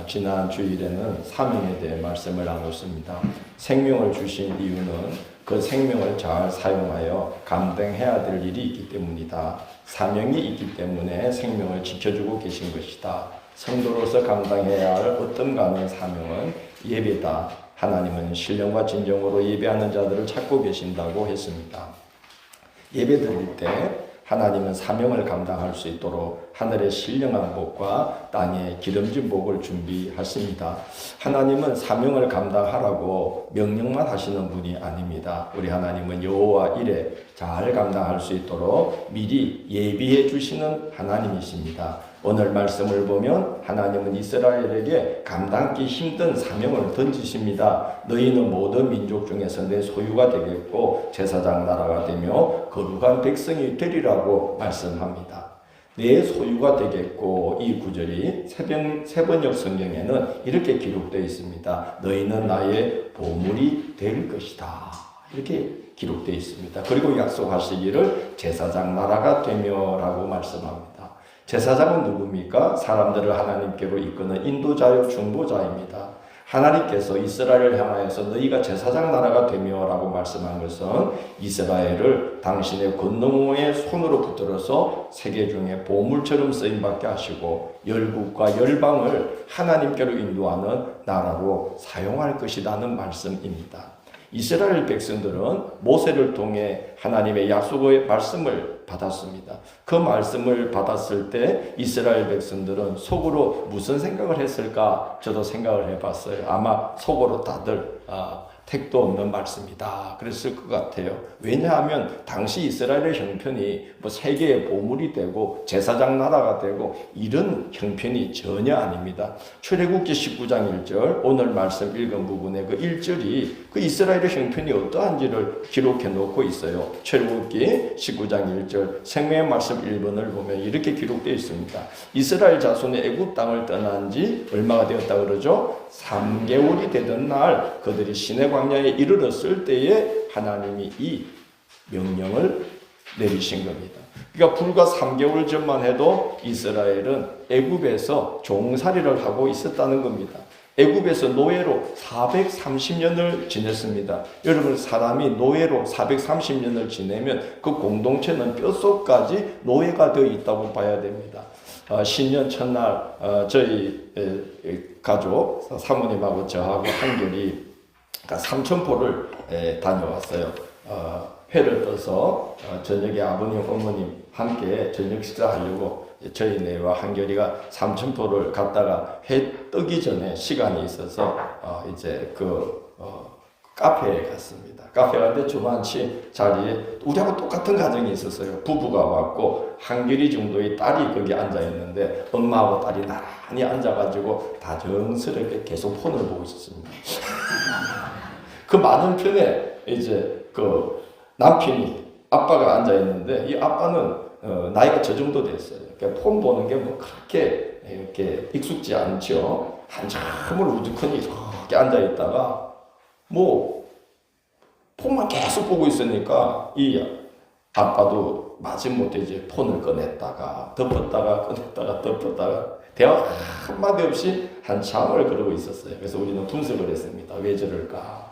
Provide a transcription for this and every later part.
지난 주일에는 사명에 대해 말씀을 나눴습니다. 생명을 주신 이유는 그 생명을 잘 사용하여 감당해야 될 일이 있기 때문이다. 사명이 있기 때문에 생명을 지켜주고 계신 것이다. 성도로서 감당해야 할 어떤가는 사명은 예배다. 하나님은 신령과 진정으로 예배하는 자들을 찾고 계신다고 했습니다. 예배 드릴 때 하나님은 사명을 감당할 수 있도록 하늘의 신령한 복과 땅의 기름진 복을 준비하십니다. 하나님은 사명을 감당하라고 명령만 하시는 분이 아닙니다. 우리 하나님은 여호와 일에 잘 감당할 수 있도록 미리 예비해 주시는 하나님이십니다. 오늘 말씀을 보면 하나님은 이스라엘에게 감당하기 힘든 사명을 던지십니다. 너희는 모든 민족 중에서 내 소유가 되겠고 제사장 나라가 되며 거룩한 백성이 되리라고 말씀합니다. 내 소유가 되겠고, 이 구절이 세번역 성경에는 이렇게 기록되어 있습니다. 너희는 나의 보물이 될 것이다. 이렇게 기록되어 있습니다. 그리고 약속하시기를 제사장 나라가 되며 라고 말씀합니다. 제사장은 누굽니까? 사람들을 하나님께로 이끄는 인도자요 중보자입니다. 하나님께서 이스라엘을 향하여서 너희가 제사장 나라가 되며 라고 말씀한 것은 이스라엘을 당신의 권능의 손으로 붙들어서 세계 중에 보물처럼 쓰임받게 하시고 열국과 열방을 하나님께로 인도하는 나라로 사용할 것이라는 말씀입니다. 이스라엘 백성들은 모세를 통해 하나님의 약속의 말씀을 받았습니다. 그 말씀을 받았을 때 이스라엘 백성들은 속으로 무슨 생각을 했을까? 저도 생각을 해봤어요. 아마 속으로 다들 택도 없는 말씀이다 그랬을 것 같아요. 왜냐하면 당시 이스라엘의 형편이 뭐 세계의 보물이 되고 제사장 나라가 되고 이런 형편이 전혀 아닙니다. 출애굽기 19장 1절 오늘 말씀 읽은 부분의 그 1절이 그 이스라엘의 형편이 어떠한지를 기록해 놓고 있어요. 출애굽기 19장 1절 생명의 말씀 1번을 보면 이렇게 기록되어 있습니다. 이스라엘 자손이 애굽 땅을 떠난 지 얼마가 되었다 그러죠? 3개월이 되던 날 그들이 시내 광야에 이르렀을 때에 하나님이 이 명령을 내리신 겁니다. 그러니까 불과 3개월 전만 해도 이스라엘은 애굽에서 종살이를 하고 있었다는 겁니다. 애굽에서 노예로 430년을 지냈습니다. 여러분, 사람이 노예로 430년을 지내면 그 공동체는 뼛속까지 노예가 되어 있다고 봐야 됩니다. 신년 첫날 저희 가족 사모님하고 저하고 한결이 삼천포를 다녀왔어요. 회를 떠서 저녁에 아버님, 어머님 함께 저녁 식사하려고 저희네와 한결이가 삼천포를 갔다가 해 뜨기 전에 시간이 있어서 이제 카페에 갔습니다. 카페 갔는데 주만치 자리에 우리하고 똑같은 가정이 있었어요. 부부가 왔고 한결이 정도의 딸이 거기 앉아 있는데 엄마하고 딸이 나란히 앉아가지고 다정스럽게 계속 폰을 보고 있었습니다. 그 많은 편에 이제 남편이 아빠가 앉아 있는데 이 아빠는 나이가 저 정도 됐어요. 그러니까 폰 보는 게 뭐 그렇게 이렇게 익숙지 않죠. 한참을 우두커니 이렇게 앉아 있다가 뭐 폰만 계속 보고 있으니까 이 아빠도 마지못해 이제 폰을 꺼냈다가 덮었다가 꺼냈다가 덮었다가 대화 한마디 없이 한참을 그러고 있었어요. 그래서 우리는 분석을 했습니다. 왜 저럴까?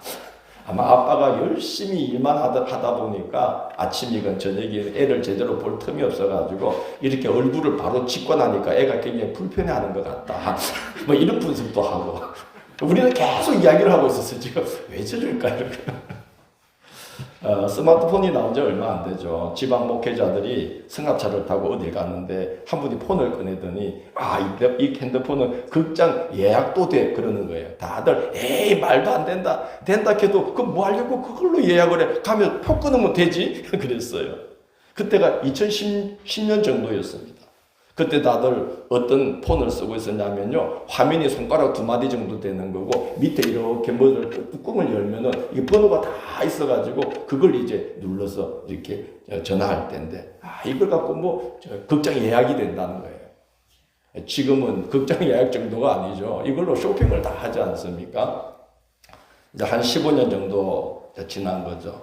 아마 아빠가 열심히 일만 하다 보니까 아침이건 저녁이건 애를 제대로 볼 틈이 없어가지고 이렇게 얼굴을 바로 찍고 나니까 애가 굉장히 불편해하는 것 같다. 뭐 이런 분석도 하고 우리는 계속 이야기를 하고 있었어요. 지금 왜 저럴까 이렇게. 스마트폰이 나온 지 얼마 안 되죠. 지방 목회자들이 승합차를 타고 어딜 갔는데 한 분이 폰을 꺼내더니 이 핸드폰은 극장 예약도 돼 그러는 거예요. 다들 에이 말도 안 된다 해도 그 뭐 하려고 그걸로 예약을 해 가면 표 끊으면 되지 그랬어요. 그때가 2010년 정도였습니다. 그때 다들 어떤 폰을 쓰고 있었냐면요. 화면이 손가락 2마디 정도 되는 거고 밑에 이렇게 뭐를 뚜껑을 열면은 이게 번호가 다 있어가지고 그걸 이제 눌러서 이렇게 전화할 때인데 이걸 갖고 뭐 극장 예약이 된다는 거예요. 지금은 극장 예약 정도가 아니죠. 이걸로 쇼핑을 다 하지 않습니까? 이제 한 15년 정도 지난 거죠.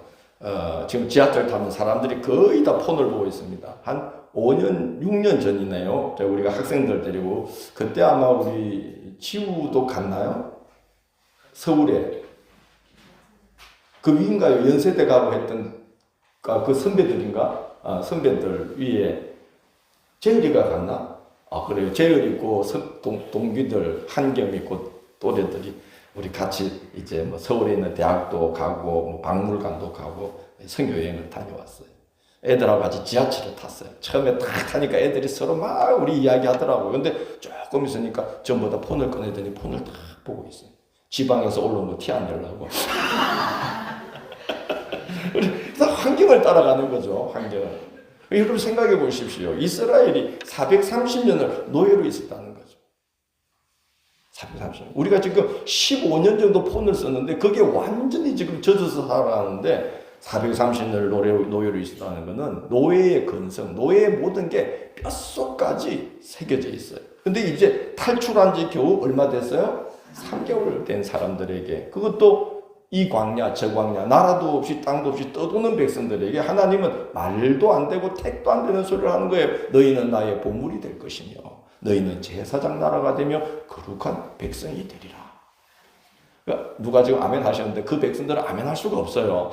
지금 지하철 타면 사람들이 거의 다 폰을 보고 있습니다. 한 5년, 6년 전이네요. 우리가 학생들 데리고 그때 아마 우리 지우도 갔나요? 서울에 그 위인가요? 연세대 가고 했던 그 선배들인가? 선배들 위에 재열이가 갔나? 그래요. 재열 있고 동기들 한겸 있고 또래들이 우리 같이 이제 뭐 서울에 있는 대학도 가고 뭐 박물관도 가고 선교 여행을 다녀왔어요. 애들하고 같이 지하철을 탔어요. 처음에 딱 타니까 애들이 서로 막 우리 이야기 하더라고요. 근데 조금 있으니까 전부 다 폰을 꺼내더니 폰을 딱 보고 있어요. 지방에서 올라온 거 티 안 내려고. 그래서 환경을 따라가는 거죠. 환경을. 여러분 생각해 보십시오. 이스라엘이 430년을 노예로 있었다는 거죠. 430년. 우리가 지금 15년 정도 폰을 썼는데 그게 완전히 지금 젖어서 살아가는데 430년을 노예로 있었다는 것은 노예의 근성, 노예의 모든 게 뼛속까지 새겨져 있어요. 근데 이제 탈출한 지 겨우 얼마 됐어요? 3개월 된 사람들에게, 그것도 이 광야 저 광야, 나라도 없이 땅도 없이 떠도는 백성들에게 하나님은 말도 안 되고 택도 안 되는 소리를 하는 거예요. 너희는 나의 보물이 될 것이며 너희는 제사장 나라가 되며 거룩한 백성이 되리라. 그러니까 누가 지금 아멘 하셨는데 그 백성들은 아멘 할 수가 없어요.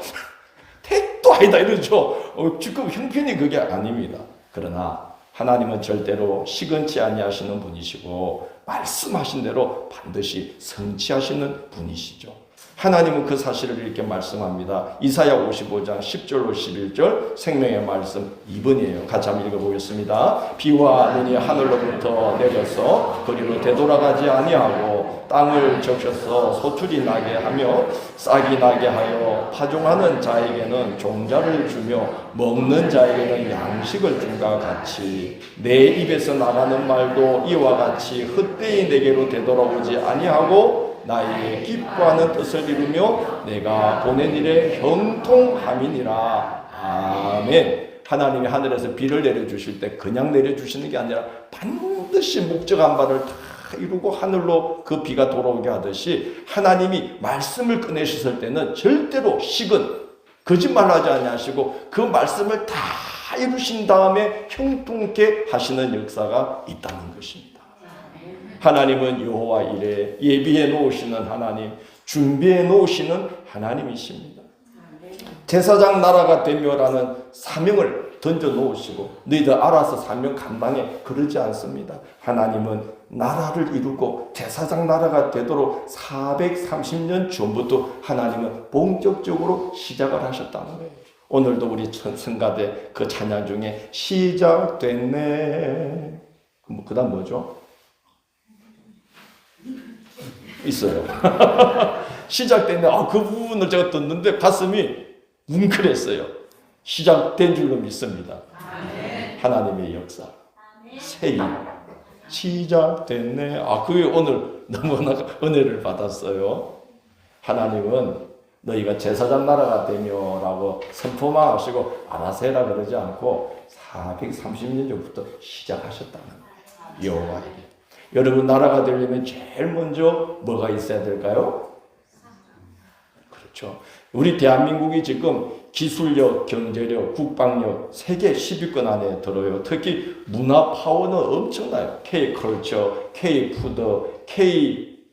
택도 아니다 이러죠. 지금 형편이 그게 아닙니다. 그러나 하나님은 절대로 시건치 아니하시는 분이시고 말씀하신 대로 반드시 성취하시는 분이시죠. 하나님은 그 사실을 이렇게 말씀합니다. 이사야 55장 10절로 11절 생명의 말씀 2번이에요. 같이 한번 읽어보겠습니다. 비와 눈이 하늘로부터 내려서 거리로 되돌아가지 아니하고 땅을 적셔서 소출이 나게 하며 싹이 나게 하여 파종하는 자에게는 종자를 주며 먹는 자에게는 양식을 준과 같이 내 입에서 나가는 말도 이와 같이 헛되이 내게로 되돌아오지 아니하고 나의 기뻐하는 뜻을 이루며 내가 보낸 일에 형통함이니라. 아멘. 하나님이 하늘에서 비를 내려주실 때 그냥 내려주시는 게 아니라 반드시 목적한 바를 다 이루고 하늘로 그 비가 돌아오게 하듯이 하나님이 말씀을 꺼내셨을 때는 절대로 식은 거짓말하지 아니하시고 그 말씀을 다 이루신 다음에 형통케 하시는 역사가 있다는 것입니다. 하나님은 여호와 이레, 예비해 놓으시는 하나님, 준비해 놓으시는 하나님이십니다. 제사장 나라가 되며라는 사명을 던져 놓으시고 너희들 알아서 사명 감당해 그러지 않습니다. 하나님은 나라를 이루고 제사장 나라가 되도록 430년 전부터 하나님은 본격적으로 시작을 하셨다는 거예요. 오늘도 우리 성가대 그 찬양 중에 시작됐네. 그 다음 뭐죠? 있어요. 시작됐네. 그 부분을 제가 듣는데 가슴이 뭉클했어요. 시작된 줄로 믿습니다. 하나님의 역사. 새일 시작됐네. 그게 오늘 너무나 은혜를 받았어요. 하나님은 너희가 제사장 나라가 되며라고 선포만 하시고 알아서 해라 그러지 않고 430년 전부터 시작하셨다는 거예요. 여호와에게. 여러분 나라가 되려면 제일 먼저 뭐가 있어야 될까요? 그렇죠. 우리 대한민국이 지금 기술력, 경제력, 국방력 세계 10위권 안에 들어요. 특히 문화 파워는 엄청나요. K-컬처, K-푸드, K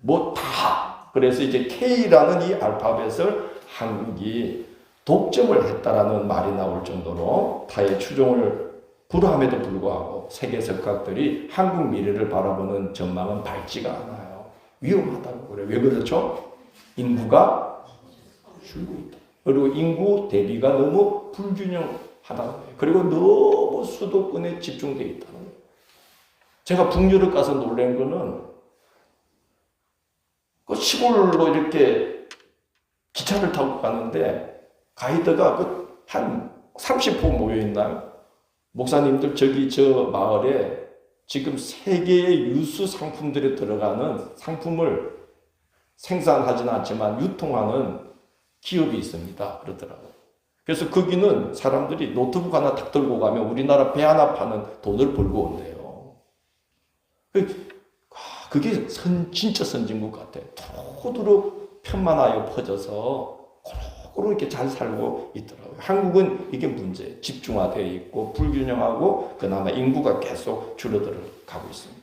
뭐 다. 그래서 이제 K라는 이 알파벳을 한국이 독점을 했다라는 말이 나올 정도로 타의 추종을 불허함에도 불구하고 세계 석학들이 한국 미래를 바라보는 전망은 밝지가 않아요. 위험하다고 그래요. 왜 그렇죠? 인구가 줄고 있다. 그리고 인구 대비가 너무 불균형하다는 거예요. 그리고 너무 수도권에 집중되어 있다는 거예요. 제가 북유럽 가서 놀란 거는 그 시골로 이렇게 기차를 타고 가는데 가이드가 한 30호 모여있나요? 목사님들 저기 저 마을에 지금 세계의 유수 상품들에 들어가는 상품을 생산하지는 않지만 유통하는 기업이 있습니다. 그러더라고요. 그래서 거기는 사람들이 노트북 하나 탁 들고 가면 우리나라 배 하나 파는 돈을 벌고 온대요. 그게 진짜 선진국 같아요. 도두로 편만하여 퍼져서 고루 이렇게 잘 살고 있더라고요. 한국은 이게 문제예요. 집중화되어 있고 불균형하고 그나마 인구가 계속 줄어들어 가고 있습니다.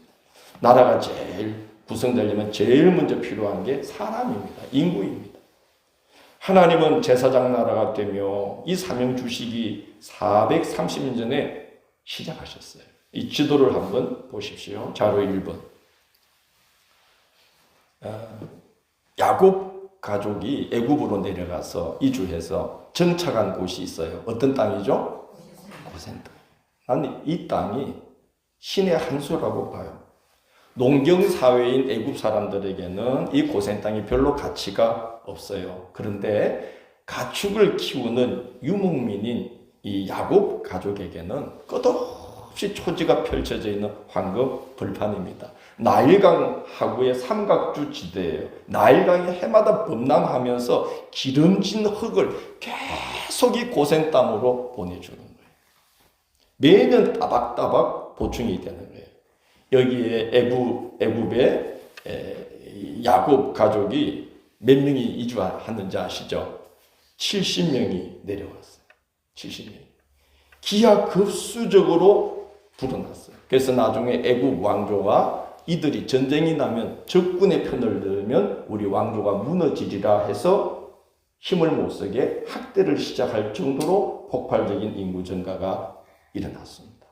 나라가 제일 구성되려면 제일 먼저 필요한 게 사람입니다. 인구입니다. 하나님은 제사장 나라가 되며 이 사명 주시기 430년 전에 시작하셨어요. 이 지도를 한번 보십시오. 자료 1번. 야곱 가족이 애굽으로 내려가서 이주해서 정착한 곳이 있어요. 어떤 땅이죠? 고센 땅. 나는 이 땅이 신의 한 수라고 봐요. 농경 사회인 애굽 사람들에게는 이 고센 땅이 별로 가치가 없어요. 그런데 가축을 키우는 유목민인 이 야곱 가족에게는 끝없이 초지가 펼쳐져 있는 황금 벌판입니다. 나일강 하구의 삼각주 지대예요. 나일강이 해마다 범람하면서 기름진 흙을 계속 이 고센 땅으로 보내주는 거예요. 매년 따박따박 보충이 되는 거예요. 여기에 애굽의 야곱 가족이 몇 명이 이주하는지 아시죠? 70명이 내려왔어요. 70명이. 기하급수적으로 불어났어요. 그래서 나중에 애굽 왕조가 이들이 전쟁이 나면 적군의 편을 들면 우리 왕조가 무너지리라 해서 힘을 못 쓰게 학대를 시작할 정도로 폭발적인 인구 증가가 일어났습니다.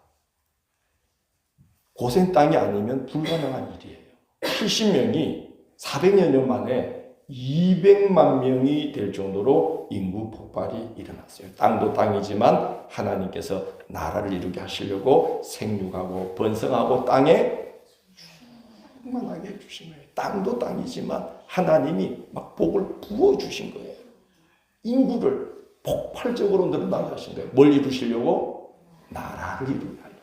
고센 땅이 아니면 불가능한 일이에요. 70명이 400여 년 만에 200만 명이 될 정도로 인구 폭발이 일어났어요. 땅도 땅이지만 하나님께서 나라를 이루게 하시려고 생육하고 번성하고 땅에 충만하게 해주신 거예요. 땅도 땅이지만 하나님이 막 복을 부어주신 거예요. 인구를 폭발적으로 늘어나게 하신 거예요. 뭘 이루시려고? 나라를 이루게 하려고.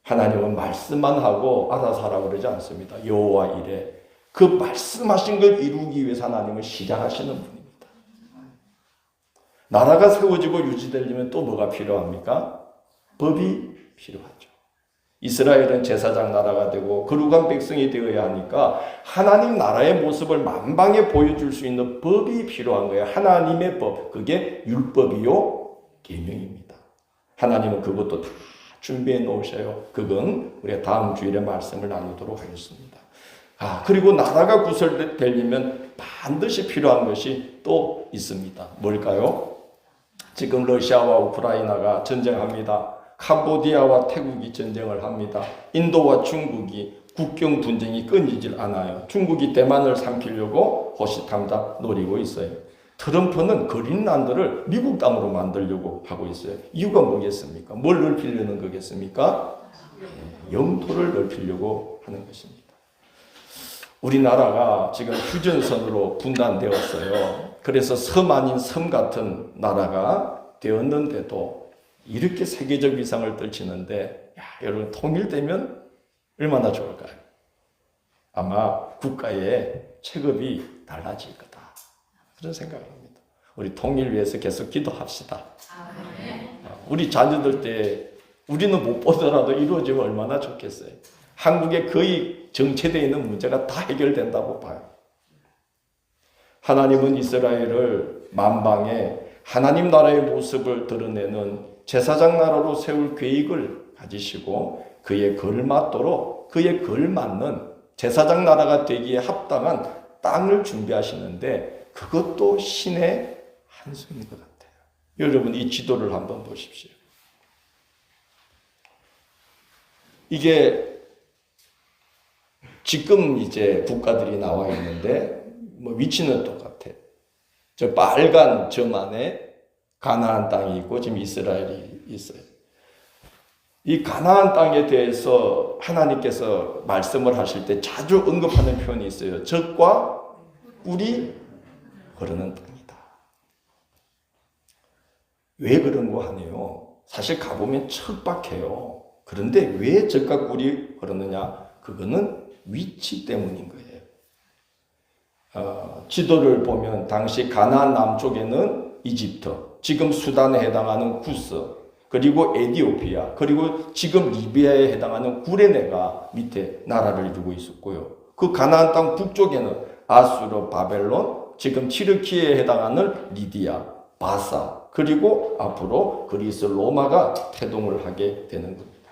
하나님은 말씀만 하고 알아서 하라고 그러지 않습니다. 여호와 이래. 그 말씀하신 걸 이루기 위해서 하나님은 시작하시는 분입니다. 나라가 세워지고 유지되려면 또 뭐가 필요합니까? 법이 필요하죠. 이스라엘은 제사장 나라가 되고 거룩한 백성이 되어야 하니까 하나님 나라의 모습을 만방에 보여줄 수 있는 법이 필요한 거예요. 하나님의 법. 그게 율법이요 계명입니다. 하나님은 그것도 다 준비해 놓으셔요. 그건 우리가 다음 주일에 말씀을 나누도록 하겠습니다. 그리고 나라가 구설되려면 반드시 필요한 것이 또 있습니다. 뭘까요? 지금 러시아와 우크라이나가 전쟁합니다. 캄보디아와 태국이 전쟁을 합니다. 인도와 중국이 국경 분쟁이 끊이질 않아요. 중국이 대만을 삼키려고 호시탐탐 노리고 있어요. 트럼프는 그린란드를 미국 땅으로 만들려고 하고 있어요. 이유가 뭐겠습니까? 뭘 넓히려는 거겠습니까? 영토를 넓히려고 하는 것입니다. 우리나라가 지금 휴전선으로 분단되었어요. 그래서 섬 아닌 섬 같은 나라가 되었는데도 이렇게 세계적 위상을 떨치는데 여러분 통일되면 얼마나 좋을까요? 아마 국가의 체급이 달라질 거다. 그런 생각입니다. 우리 통일 위해서 계속 기도합시다. 우리 자녀들 때 우리는 못 보더라도 이루어지면 얼마나 좋겠어요. 한국에 거의 정체되어 있는 문제가 다 해결된다고 봐요. 하나님은 이스라엘을 만방에 하나님 나라의 모습을 드러내는 제사장 나라로 세울 계획을 가지시고 그에 걸맞도록 그에 걸맞는 제사장 나라가 되기에 합당한 땅을 준비하시는데 그것도 신의 한 수인 것 같아요. 여러분 이 지도를 한번 보십시오. 이게 지금 이제 국가들이 나와 있는데 위치는 똑같아. 저 빨간 점 안에 가나안 땅이 있고 지금 이스라엘이 있어요. 이 가나안 땅에 대해서 하나님께서 말씀을 하실 때 자주 언급하는 표현이 있어요. 젖과 꿀이 흐르는 땅이다. 왜 그런 거 하네요. 사실 가보면 척박해요. 그런데 왜 젖과 꿀이 흐르느냐? 그거는 위치 때문인 거예요. 지도를 보면 당시 가나안 남쪽에는 이집트, 지금 수단에 해당하는 구스, 그리고 에티오피아, 그리고 지금 리비아에 해당하는 구레네가 밑에 나라를 이루고 있었고요. 그 가나안 땅 북쪽에는 아수르, 바벨론, 지금 튀르키예에 해당하는 리디아, 바사, 그리고 앞으로 그리스 로마가 태동을 하게 되는 겁니다.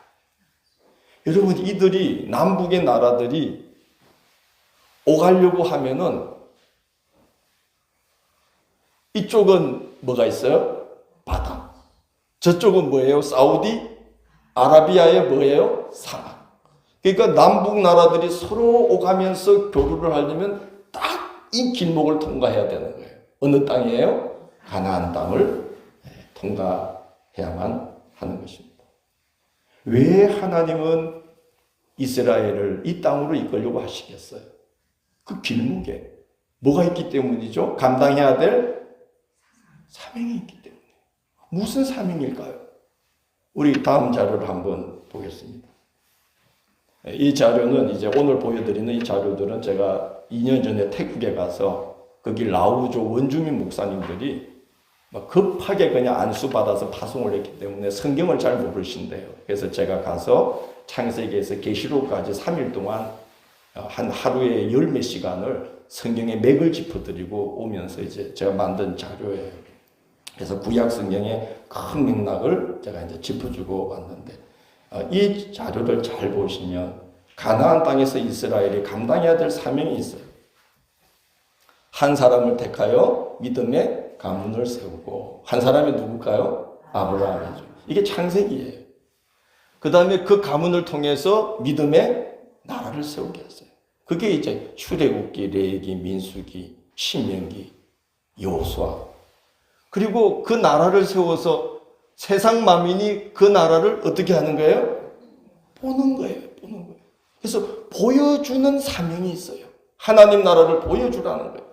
여러분, 이들이 남북의 나라들이 오가려고 하면은 이쪽은 뭐가 있어요? 바다. 저쪽은 뭐예요? 사우디 아라비아의 뭐예요? 사막. 그러니까 남북 나라들이 서로 오가면서 교류를 하려면 딱 이 길목을 통과해야 되는 거예요. 어느 땅이에요? 가나안 땅을 통과해야만 하는 것입니다. 왜 하나님은 이스라엘을 이 땅으로 이끌려고 하시겠어요? 그 길목에 뭐가 있기 때문이죠? 감당해야 될 사명이 있기 때문에. 무슨 사명일까요? 우리 다음 자료를 한번 보겠습니다. 이 자료는 이제 오늘 보여드리는 이 자료들은 제가 2년 전에 태국에 가서 거기 라오조 원주민 목사님들이 막 급하게 그냥 안수받아서 파송을 했기 때문에 성경을 잘 모르신대요. 그래서 제가 가서 창세기에서 계시록까지 3일 동안 한 하루에 열 몇 시간을 성경의 맥을 짚어드리고 오면서 이제 제가 만든 자료예요. 그래서 구약 성경의 큰 맥락을 제가 이제 짚어주고 왔는데, 이 자료를 잘 보시면 가나안 땅에서 이스라엘이 감당해야 될 사명이 있어요. 한 사람을 택하여 믿음의 가문을 세우고, 한 사람이 누굴까요? 아브라함이죠. 이게 창세기예요. 그 다음에 그 가문을 통해서 믿음의 나라를 세우게 했어요. 그게 이제 출애굽기, 레위기, 민수기, 신명기, 여호수아. 그리고 그 나라를 세워서 세상 만민이 그 나라를 어떻게 하는 거예요? 보는 거예요. 보는 거예요. 그래서 보여주는 사명이 있어요. 하나님 나라를 보여주라는 거예요.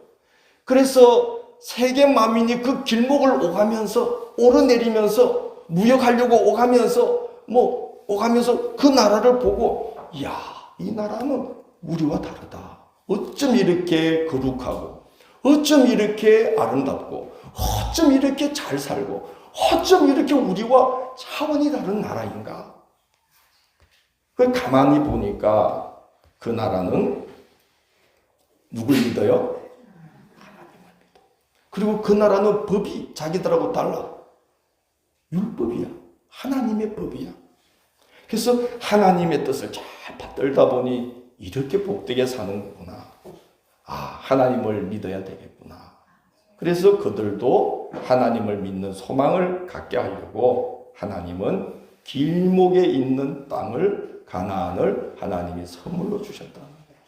그래서 세계 만민이 그 길목을 오가면서, 오르내리면서, 무역하려고 오가면서 그 나라를 보고, 이야, 이 나라는 우리와 다르다. 어쩜 이렇게 거룩하고, 어쩜 이렇게 아름답고, 어쩜 이렇게 잘 살고, 어쩜 이렇게 우리와 차원이 다른 나라인가. 그 가만히 보니까 그 나라는 누굴 믿어요? 하나님을 믿어. 그리고 그 나라는 법이 자기들하고 달라. 율법이야. 하나님의 법이야. 그래서 하나님의 뜻을 잘 받들다 보니 이렇게 복되게 사는 거구나. 아, 하나님을 믿어야 되겠구나. 그래서 그들도 하나님을 믿는 소망을 갖게 하려고 하나님은 길목에 있는 땅을, 가나안을 하나님이 선물로 주셨다는 거예요.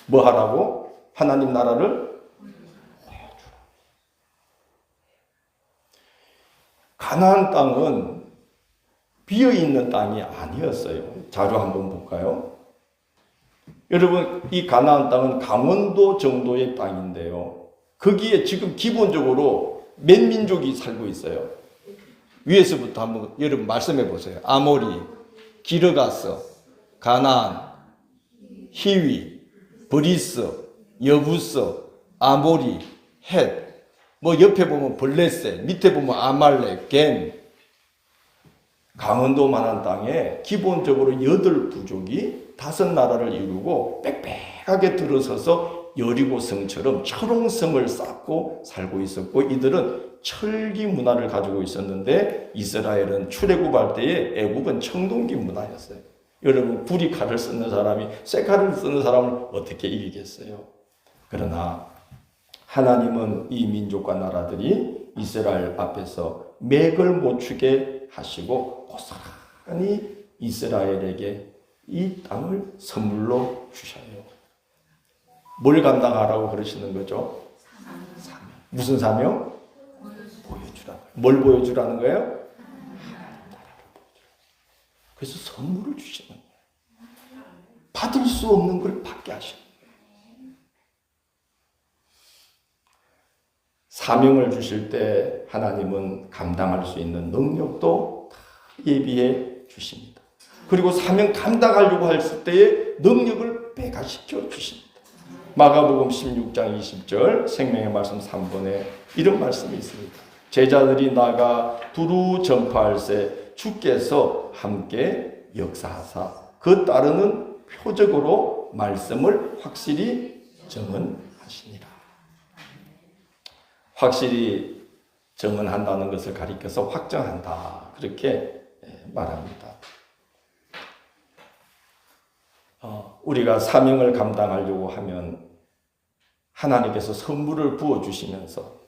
뭐 하라고? 하나님 나라를 보여주라. 가나안 땅은 비어있는 땅이 아니었어요. 자료 한번 볼까요? 여러분, 이 가나안 땅은 강원도 정도의 땅인데요. 거기에 지금 기본적으로 몇 민족이 살고 있어요? 위에서부터 한번 여러분 말씀해 보세요. 아모리, 기르가스, 가나안, 히위, 브리스, 여부스, 아모리, 헷, 뭐 옆에 보면 블레셋, 밑에 보면 아말렉, 겐. 강원도만한 땅에 기본적으로 8부족이 5나라를 이루고 빽빽하게 들어서서 여리고 성처럼 철옹성을 쌓고 살고 있었고, 이들은 철기 문화를 가지고 있었는데 이스라엘은 출애굽할 때에 애굽은 청동기 문화였어요. 여러분, 구리 칼을 쓰는 사람이 쇠 칼을 쓰는 사람을 어떻게 이기겠어요? 그러나 하나님은 이 민족과 나라들이 이스라엘 앞에서 맥을 못 추게 하시고 고스란히 이스라엘에게 이 땅을 선물로 주셔요. 뭘 감당하라고 그러시는 거죠? 사명. 무슨 사명? 보여주라는 거예요. 뭘 보여주라는 거예요? 하나님 나라를 보여주라. 그래서 선물을 주시는 거예요. 받을 수 없는 걸 받게 하시는 거예요. 사명을 주실 때 하나님은 감당할 수 있는 능력도 예비해 주십니다. 그리고 사명 감당하려고 했을 때의 능력을 배가시켜 주십니다. 마가복음 16장 20절 생명의 말씀 3번에 이런 말씀이 있습니다. 제자들이 나가 두루 전파할세 주께서 함께 역사하사 그 따르는 표적으로 말씀을 확실히 증언하시니라. 확실히 증언한다는 것을 가리켜서 확정한다, 그렇게 말합니다. 우리가 사명을 감당하려고 하면 하나님께서 선물을 부어주시면서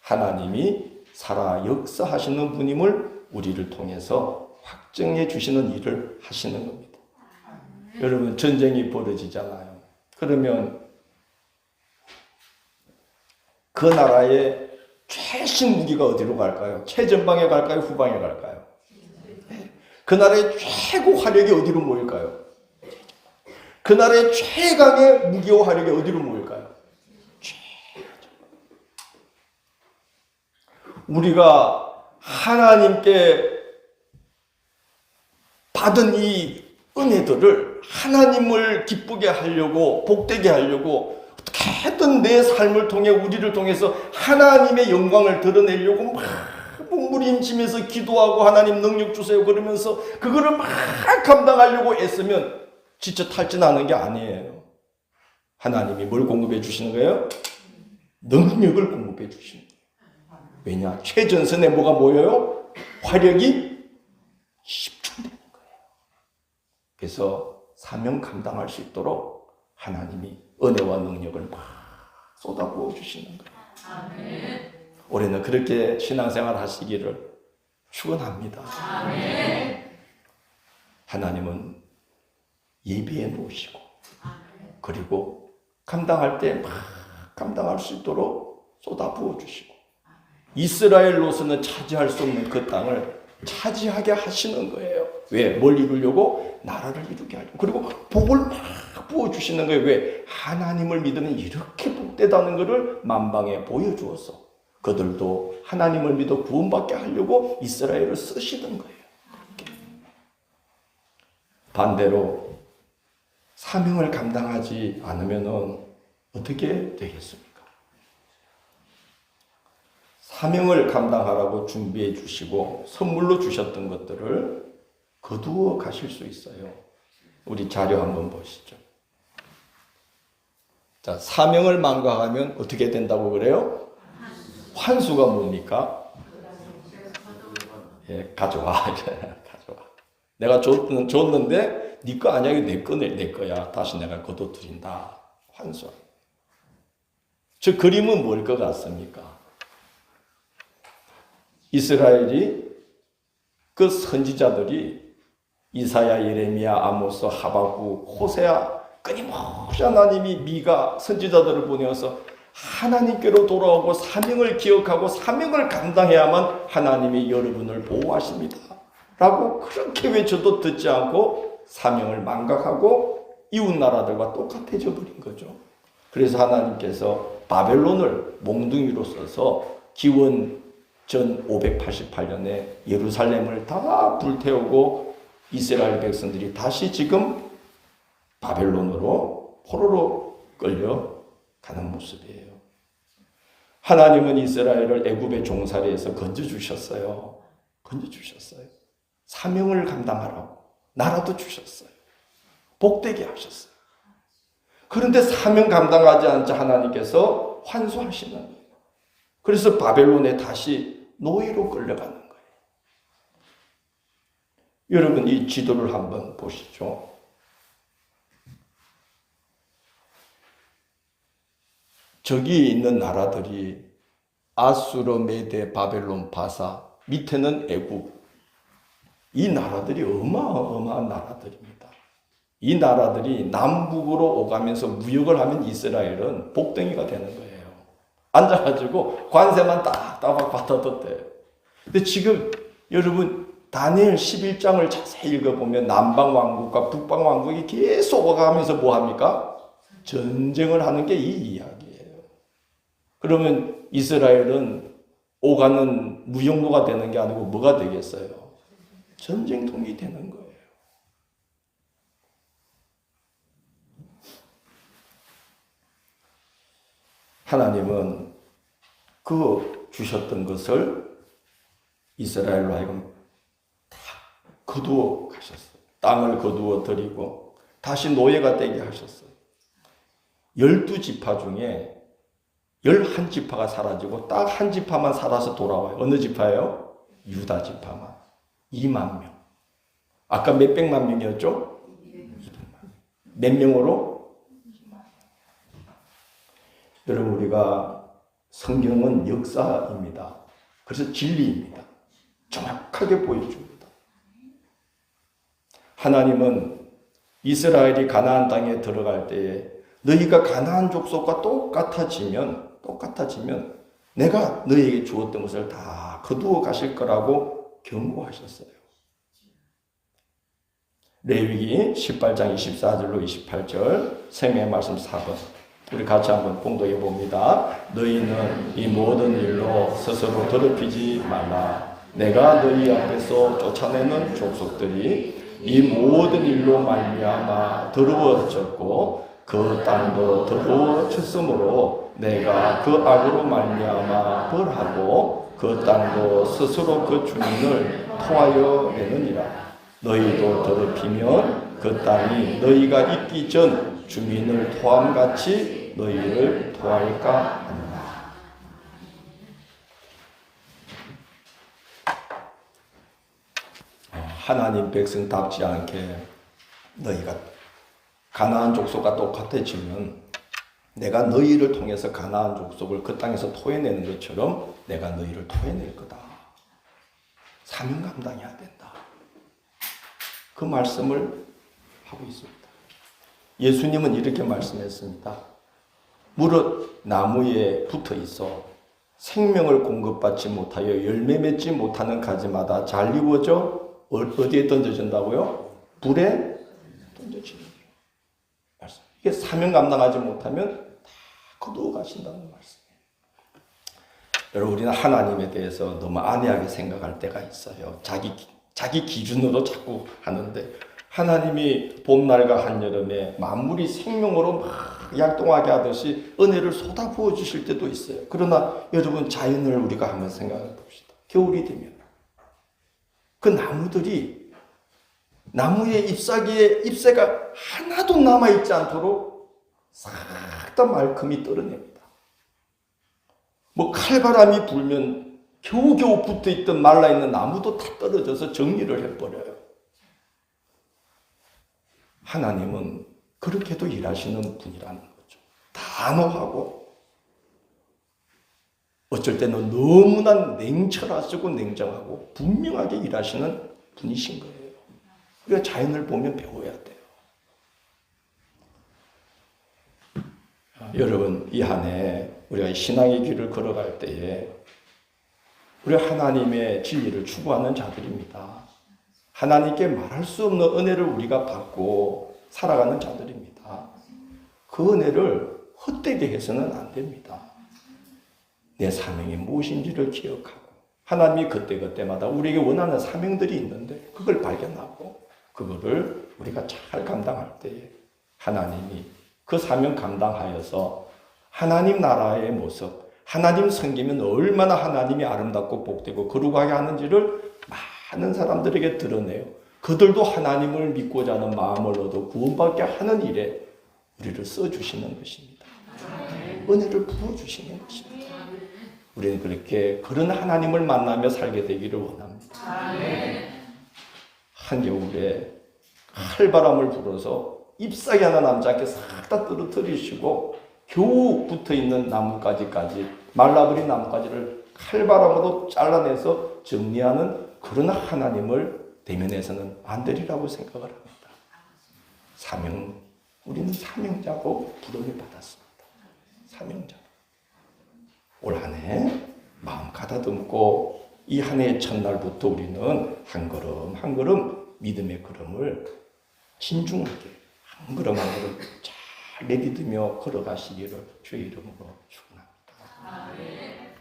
하나님이 살아 역사하시는 분임을 우리를 통해서 확증해 주시는 일을 하시는 겁니다. 여러분, 전쟁이 벌어지잖아요. 그러면 그 나라의 최신 무기가 어디로 갈까요? 최전방에 갈까요? 후방에 갈까요? 그 나라의 최고 화력이 어디로 모일까요? 그 나라의 최강의 무기와 화력이 어디로 모일까요? 우리가 하나님께 받은 이 은혜들을 하나님을 기쁘게 하려고, 복되게 하려고 어떻게든 내 삶을 통해 우리를 통해서 하나님의 영광을 드러내려고 막 몸부림치면서 기도하고 하나님 능력 주세요 그러면서 그거를 막 감당하려고 애쓰면 지쳐 탈진하는 게 아니에요. 하나님이 뭘 공급해 주시는 거예요? 능력을 공급해 주시는 거예요. 왜냐? 최전선에 뭐가 모여요? 화력이 집중되는 거예요. 그래서 사명 감당할 수 있도록 하나님이 은혜와 능력을 막 쏟아부어 주시는 거예요. 아멘. 올해는 그렇게 신앙생활 하시기를 축원합니다. 아멘. 하나님은 예비해 놓으시고 그리고 감당할 때 막 감당할 수 있도록 쏟아부어 주시고 이스라엘로서는 차지할 수 없는 그 땅을 차지하게 하시는 거예요. 왜? 뭘 이루려고? 나라를 이루게 하려고. 그리고 복을 막 부어주시는 거예요. 왜? 하나님을 믿으면 이렇게 복되다는 것을 만방에 보여주어서 그들도 하나님을 믿어 구원받게 하려고 이스라엘을 쓰시는 거예요. 반대로 사명을 감당하지 않으면 어떻게 되겠습니까? 사명을 감당하라고 준비해 주시고 선물로 주셨던 것들을 거두어 가실 수 있어요. 우리 자료 한번 보시죠. 자, 사명을 망각하면 어떻게 된다고 그래요? 환수가 뭡니까? 예, 가져와. 가져와. 내가 줬는데 네 거 아니야. 이거 내 거야. 다시 내가 거둬들인다. 환수. 저 그림은 뭘 것 같습니까? 이스라엘이 그 선지자들이 이사야, 예레미야, 아모스, 하박국, 호세아 끊임없이 하나님이 미가 선지자들을 보내어서 하나님께로 돌아오고 사명을 기억하고 사명을 감당해야만 하나님이 여러분을 보호하십니다. 라고 그렇게 외쳐도 듣지 않고 사명을 망각하고 이웃 나라들과 똑같아져 버린 거죠. 그래서 하나님께서 바벨론을 몽둥이로 써서 기원 전 588년에 예루살렘을 다 불태우고 이스라엘 백성들이 다시 지금 바벨론으로 포로로 끌려가는 모습이에요. 하나님은 이스라엘을 애굽의 종살이에서 건져주셨어요. 건져주셨어요. 사명을 감당하라고 나라도 주셨어요. 복되게 하셨어요. 그런데 사명 감당하지 않자 하나님께서 환수하시는 거예요. 그래서 바벨론에 다시 노예로 끌려가는 거예요. 여러분 이 지도를 한번 보시죠. 저기 있는 나라들이 아수르, 메데, 바벨론, 바사, 밑에는 애굽. 이 나라들이 어마어마한 나라들입니다. 이 나라들이 남북으로 오가면서 무역을 하면 이스라엘은 복덩이가 되는 거예요. 앉아가지고 관세만 딱딱 받아뒀대요. 근데 지금 여러분 다니엘 11장을 자세히 읽어보면 남방왕국과 북방왕국이 계속 오가면서 뭐합니까? 전쟁을 하는 게 이 이야기예요. 그러면 이스라엘은 오가는 무역로가 되는 게 아니고 뭐가 되겠어요? 전쟁통이 되는 거예요. 하나님은 그 주셨던 것을 이스라엘로 하여금 다 거두어 가셨어요. 땅을 거두어 드리고 다시 노예가 되게 하셨어요. 12지파 중에 11지파가 사라지고 딱 한 지파만 살아서 돌아와요. 어느 지파예요? 유다 지파만. 2만 명. 아까 몇백만 명이었죠? 200만 명. 몇 명으로? 여러분, 우리가 성경은 역사입니다. 그래서 진리입니다. 정확하게 보여줍니다. 하나님은 이스라엘이 가나안 땅에 들어갈 때에 너희가 가나안 족속과 똑같아지면 내가 너희에게 주었던 것을 다 거두어 가실 거라고 경고하셨어요. 레위기 18장 24절로 28절 생명의 말씀 4번 우리 같이 한번 공독해 봅니다. 너희는 이 모든 일로 스스로 더럽히지 말라. 내가 너희 앞에서 쫓아내는 족속들이 이 모든 일로 말미암아 더러워졌고 그 땅도 더러워졌으므로 내가 그 악으로 말미암아 벌하고 그 땅도 스스로 그 주민을 토하여 내느니라. 너희도 더럽히면 그 땅이 너희가 있기 전 주민을 토함같이 너희를 토할까 하노라. 하나님 백성답지 않게 너희가 가나안 족속과 똑같아지면 내가 너희를 통해서 가나안 족속을 그 땅에서 토해내는 것처럼 내가 너희를 토해낼 거다. 사명 감당해야 된다. 그 말씀을 하고 있습니다. 예수님은 이렇게 말씀했습니다. 무릇 나무에 붙어 있어 생명을 공급받지 못하여 열매 맺지 못하는 가지마다 잘 이루어져 어디에 던져진다고요? 불에 던져지는 말씀. 이게 사명 감당하지 못하면 다 거두어 가신다는 말씀이에요. 여러분, 우리는 하나님에 대해서 너무 안해하게 생각할 때가 있어요. 자기 기준으로 자꾸 하는데, 하나님이 봄날과 한여름에 만물이 생명으로 막 약동하게 하듯이 은혜를 쏟아부어 주실 때도 있어요. 그러나 여러분, 자연을 우리가 한번 생각해 봅시다. 겨울이 되면 그 나무들이 나무의 잎사귀에 잎새가 하나도 남아있지 않도록 싹 다 말끔히 떨어냅니다. 뭐 칼바람이 불면 겨우겨우 붙어있던 말라있는 나무도 다 떨어져서 정리를 해버려요. 하나님은 그렇게도 일하시는 분이라는 거죠. 단호하고 어쩔 때는 너무나 냉철하시고 냉정하고 분명하게 일하시는 분이신 거예요. 우리가 자연을 보면 배워야 돼요. 여러분, 이 한 해 우리가 신앙의 길을 걸어갈 때에 우리 하나님의 진리를 추구하는 자들입니다. 하나님께 말할 수 없는 은혜를 우리가 받고 살아가는 자들입니다. 그 은혜를 헛되게 해서는 안 됩니다. 내 사명이 무엇인지를 기억하고 하나님이 그때그때마다 우리에게 원하는 사명들이 있는데 그걸 발견하고 그거를 우리가 잘 감당할 때에 하나님이 그 사명 감당하여서 하나님 나라의 모습, 하나님 섬기면 얼마나 하나님이 아름답고 복되고 거룩하게 하는지를 많은 사람들에게 드러내요. 그들도 하나님을 믿고자 하는 마음을 얻어 구원받게 하는 일에 우리를 써주시는 것입니다. 은혜를 부어주시는 것입니다. 우리는 그렇게 그런 하나님을 만나며 살게 되기를 원합니다. 한겨울에 칼바람을 불어서 잎사귀 하나 남지 않게 싹 다 떨어뜨리시고 겨우 붙어있는 나뭇가지까지 말라버린 나뭇가지를 칼바람으로 잘라내서 정리하는 그런 하나님을 대면해서는 안 되리라고 생각을 합니다. 우리는 사명자고 부름을 받았습니다. 사명자. 올 한 해 마음 가다듬고 이 한 해의 첫날부터 우리는 한 걸음 한 걸음 믿음의 걸음을 진중하게 한 걸음 한 걸음 잘 내딛으며 걸어가시기를 주의 이름으로 축원합니다.